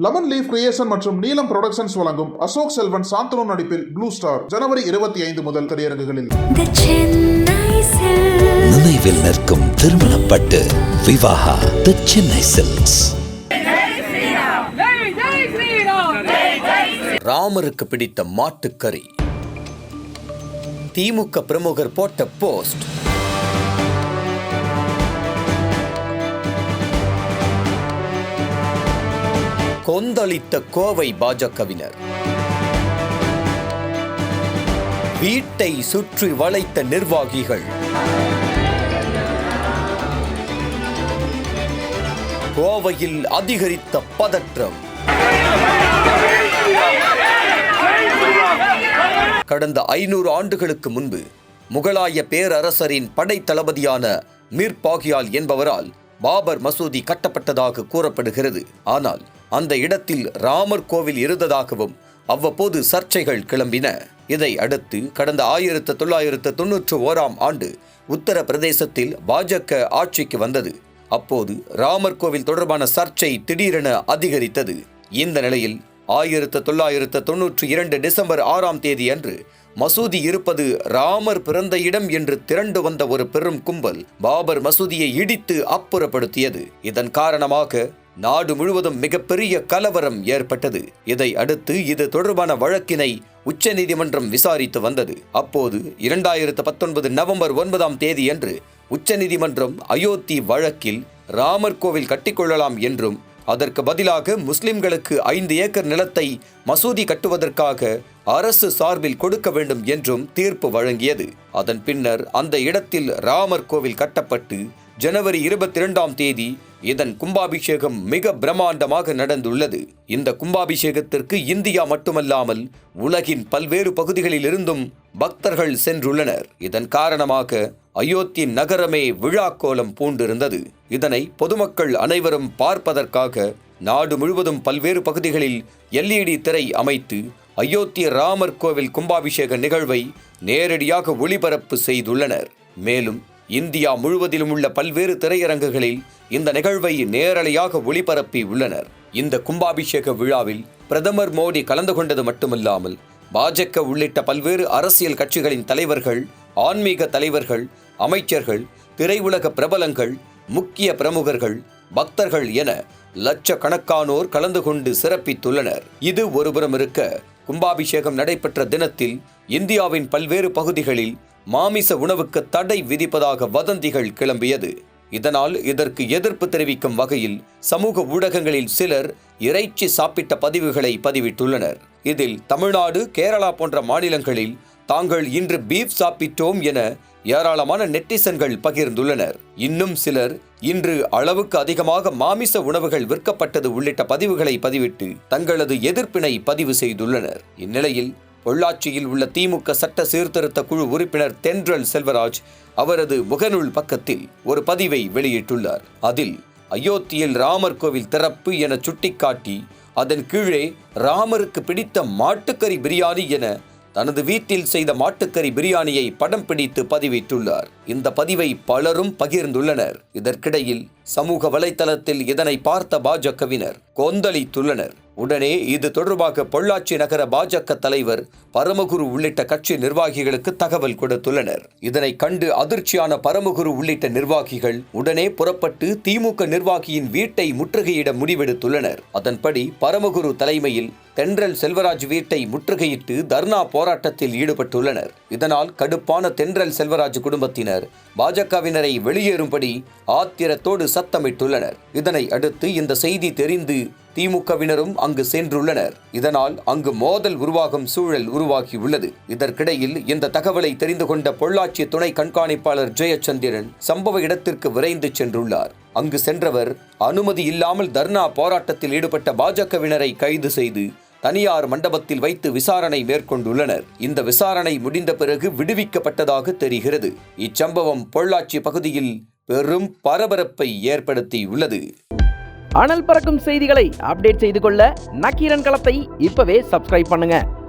Lemon leaf creation மற்றும் நீலம் productions வழங்கும் அசோக் செல்வன் சாந்தனு நடிப்பில் ப்ளூ ஸ்டார் ஜனவரி 25 முதல் திரையரங்குகளில். நினைவில் நிற்கும் திருமணப்பட்டு விவாஹா தி சென்னை சில்க்ஸ். ராமருக்கு பிடித்த மாட்டுக்கறி. திமுக பிரமுகர் போட்ட போஸ்ட். கொந்தளித்த கோவை பாஜகவினர். வீட்டை சுற்றி வளைத்த நிர்வாகிகள். கோவையில் அதிகரித்த பதற்றம். கடந்த 500 ஆண்டுகளுக்கு முன்பு முகலாய பேரரசரின் படை தளபதியான மீர் பாகியால் என்பவரால் பாபர் மசூதி கட்டப்பட்டதாக கூறப்படுகிறது. ஆனால் அந்த இடத்தில் ராமர் கோவில் இருந்ததாகவும் அவ்வப்போது சர்ச்சைகள் கிளம்பின. இதை அடுத்து கடந்த 1991 ஆண்டு உத்தரப்பிரதேசத்தில் பாஜக ஆட்சிக்கு வந்தது. அப்போது ராமர் கோவில் தொடர்பான சர்ச்சை திடீரென அதிகரித்தது. இந்த நிலையில் 1992 டிசம்பர் 6 அன்று மசூதி இருப்பது ராமர் பிறந்த இடம் என்று திரண்டு வந்த ஒரு பெரும் கும்பல் பாபர் மசூதியை இடித்து அப்புறப்படுத்தியது. இதன் காரணமாக நாடு முழுவதும் மிகப்பெரிய கலவரம் ஏற்பட்டது. இதை அடுத்து இது தொடர்பான வழக்கினை உச்சநீதிமன்றம் விசாரித்து வந்தது. அப்போது 2019 நவம்பர் 9 அன்று உச்சநீதிமன்றம் அயோத்தி வழக்கில் ராமர் கோவில் கட்டிக்கொள்ளலாம் என்றும் அதற்கு பதிலாக முஸ்லிம்களுக்கு 5 ஏக்கர் நிலத்தை மசூதி கட்டுவதற்காக அரசு சார்பில் கொடுக்க வேண்டும் என்றும் தீர்ப்பு வழங்கியது. அதன் பின்னர் அந்த இடத்தில் ராமர் கோவில் கட்டப்பட்டு ஜனவரி 22 இதன் கும்பாபிஷேகம் மிக பிரம்மாண்டமாக நடந்துள்ளது. இந்த கும்பாபிஷேகத்திற்கு இந்தியா மட்டுமல்லாமல் உலகின் பல்வேறு பகுதிகளில் இருந்தும் பக்தர்கள் சென்றுள்ளனர். இதன் காரணமாக அயோத்தி நகரமே விழா கோலம் பூண்டிருந்தது. இதனை பொதுமக்கள் அனைவரும் பார்ப்பதற்காக நாடு முழுவதும் பல்வேறு பகுதிகளில் LED திரை அமைத்து அயோத்தி ராமர் கோவில் கும்பாபிஷேக நிகழ்வை நேரடியாக ஒளிபரப்பு செய்துள்ளனர். மேலும் இந்தியா முழுவதிலும் உள்ள பல்வேறு திரையரங்குகளில் இந்த நிகழ்வை நேரலையாக ஒளிபரப்பி உள்ளனர். இந்த கும்பாபிஷேக விழாவில் பிரதமர் மோடி கலந்து கொண்டது மட்டுமல்லாமல் பாஜக உள்ளிட்ட பல்வேறு அரசியல் கட்சிகளின் தலைவர்கள், ஆன்மீக தலைவர்கள், அமைச்சர்கள், திரையுலக பிரபலங்கள், முக்கிய பிரமுகர்கள், பக்தர்கள் என லட்சக்கணக்கானோர் கலந்து கொண்டு சிறப்பித்துள்ளனர். இது ஒருபுறம் இருக்க, கும்பாபிஷேகம் நடைபெற்ற தினத்தில் இந்தியாவின் பல்வேறு பகுதிகளில் மாமிச உணவுக்கு தடை விதிப்பதாக வதந்திகள் கிளம்பியது. இதனால் இதற்கு எதிர்ப்பு தெரிவிக்கும் வகையில் சமூக ஊடகங்களில் சிலர் இறைச்சி சாப்பிட்ட பதிவுகளை பதிவிட்டுள்ளனர். இதில் தமிழ்நாடு, கேரளா போன்ற மாநிலங்களில் தாங்கள் இன்று பீஃப் சாப்பிட்டோம் என ஏராளமான நெட்டிசன்கள் பகிர்ந்துள்ளனர். இன்னும் சிலர் இன்று அளவுக்கு அதிகமாக மாமிச உணவுகள் விற்கப்பட்டது உள்ளிட்ட பதிவுகளை பதிவிட்டு தங்களது எதிர்ப்பினை பதிவு செய்துள்ளனர். இந்நிலையில் பொள்ளாச்சியில் உள்ள திமுக சட்ட சீர்திருத்த குழு உறுப்பினர் தென்றல் செல்வராஜ் அவரது முகநூல் பக்கத்தில் ஒரு பதிவை வெளியிட்டுள்ளார். அதில் அயோத்தியில் ராமர் கோவில் திறப்பு என சுட்டிக்காட்டி அதன் கீழே ராமருக்கு பிடித்த மாட்டுக்கறி பிரியாணி என தனது வீட்டில் செய்த மாட்டுக்கறி பிரியாணியை படம் பிடித்து பதிவிட்டுள்ளார். இந்த பதிவை பலரும் பகிர்ந்துள்ளனர். இதற்கிடையில் சமூக வலைதளத்தில் இதனை பார்த்த பாஜகவினர் கொந்தளித்துள்ளனர். உடனே இது தொடர்பாக பொள்ளாச்சி நகர பாஜக தலைவர் பரமகுரு உள்ளிட்ட கட்சி நிர்வாகிகளுக்கு தகவல் கொடுத்துள்ளனர். இதனை கண்டு அதிர்ச்சியான பரமகுரு உள்ளிட்ட நிர்வாகிகள் உடனே புறப்பட்டு திமுக நிர்வாகியின் வீட்டை முற்றுகையிட முடிவெடுத்துள்ளனர். அதன்படி பரமகுரு தலைமையில் தென்றல் செல்வராஜ் வீட்டை முற்றுகையிட்டு தர்ணா போராட்டத்தில் ஈடுபட்டுள்ளனர். இதனால் கடுப்பான தென்றல் செல்வராஜ் குடும்பத்தினர் பாஜகவினரை வெளியேறும்படி ஆத்திரத்தோடு சத்தமிட்டுள்ளனர். இதனை அடுத்து இந்த செய்தி தெரிந்து திமுகவினரும் அங்கு சென்றுள்ளனர். இதனால் அங்கு மோதல் உருவாகும் சூழல் உருவாகியுள்ளது. இதற்கிடையில் இந்த தகவலை தெரிந்து கொண்ட பொள்ளாச்சி துணை கண்காணிப்பாளர் ஜெயச்சந்திரன் சம்பவ இடத்திற்கு விரைந்து சென்றுள்ளார். அங்கு சென்றவர் அனுமதி இல்லாமல் தர்ணா போராட்டத்தில் ஈடுபட்ட பாஜகவினரை கைது செய்து தனியார் மண்டபத்தில் வைத்து விசாரணை மேற்கொண்டுள்ளனர். இந்த விசாரணை முடிந்த பிறகு விடுவிக்கப்பட்டதாக தெரிகிறது. இச்சம்பவம் பொள்ளாச்சி பகுதியில் பெரும் பரபரப்பை ஏற்படுத்தியுள்ளது. அனல் பறக்கும் செய்திகளை அப்டேட் செய்து கொள்ள நக்கீரன் களத்தை இப்பவே சப்ஸ்கிரைப் பண்ணுங்க.